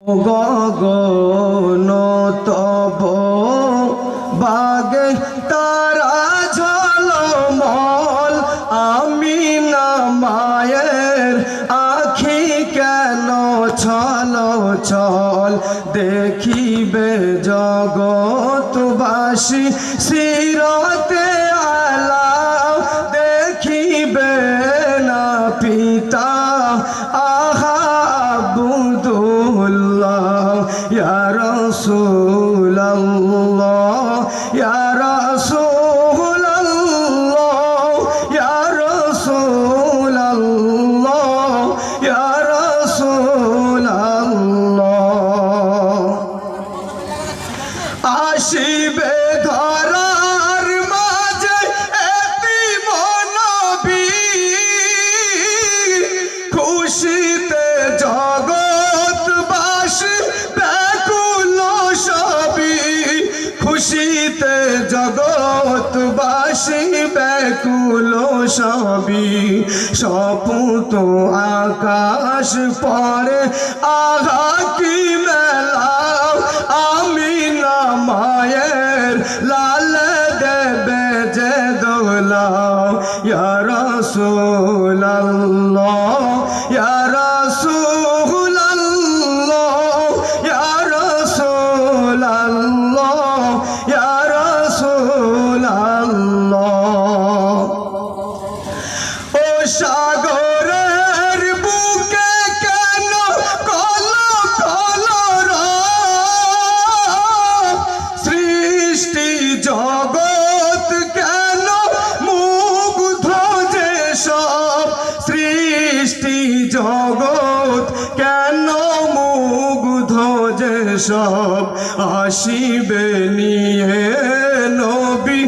গগন তব বাগে তারা ঝলমল, আমি না মায়ের আখি কেন ছল ছল, দেখিবে জগৎবাসী সিরতে আলা, দেখিবে না পিতা আবদুল্লাহ। ইয়া রাসূলুল্লাহ, ইয়া রাসূলুল্লাহ, ইয়া রাসূলুল্লাহ, ইয়া রাসূলুল্লাহ। আসিবে ধরার মাঝে এতিম নবী, খুশিতে জগৎবাসী ব্যাকুল সবই, খুশিতে জগৎবাসী ব্যাকুল সবই, সপুত আকাশ পরে আহা কি মেলা, আমি না মায়ের লাল দেবে যে দোলা। ইয়া রাসূলুল্লাহ, ইয়া রাসূলুল্লাহ, ইয়া রাসূলুল্লাহ, ইয়া রাসূলুল্লাহ। ও সাগরের বুকে কেন কল কল রব, সৃষ্টি জগৎ কেন মুগ্ধ যে সব, সৃষ্টি জগৎ কেন মুগ্ধ যে সব, আসিবে নিয়ে নবী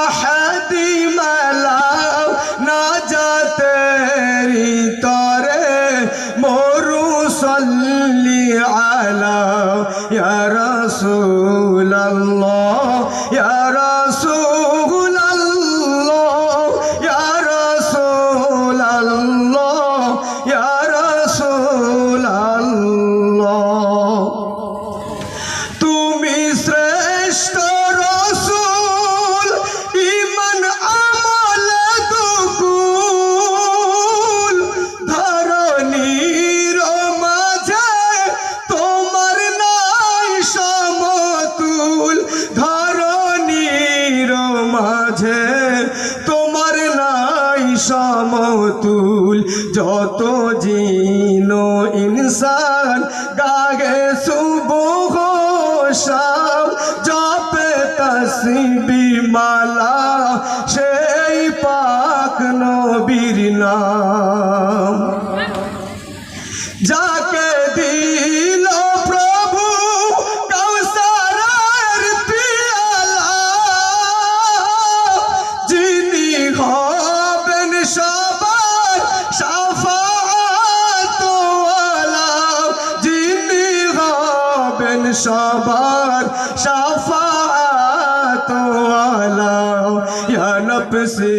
আহাদি মালা, না যাতেরি তরে মরু সল্লি আলা। ইয়া রাসূলুল্লাহ, ইয়া রাসূলুল্লাহ, ইয়া রাসূলুল্লাহ, ইয়া রাসূলুল্লাহ। তুমি শ্রেষ্ঠ রসূল, ঈমান আমলে দুকুল, ধরণীর মাঝে তোমার নাই সমতুল, ধরণীর মাঝে তোমার নাই সমতুল। যত জিন ইনসান গাগে সুবহ শাম, জপে তসবিহ মালা সেই পাক নবীর নাম। যাকে দিল প্রভু কাউসারের পিয়ালা, যিনি হবেন সবার শাফাআত ওয়ালা, যিনি হবেন সবার শাফাআত ওয়ালা। ইয়া নফসি,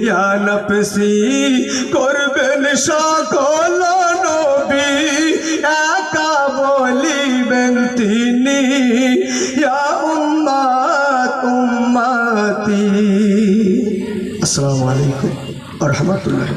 ইয়া নফসি করবেন সকল নবী, একা বলিবেন তিনি ইয়া উম্মাত উম্মতি। আসসালামু আলাইকুম ওয়া রাহমাতুল্লাহি।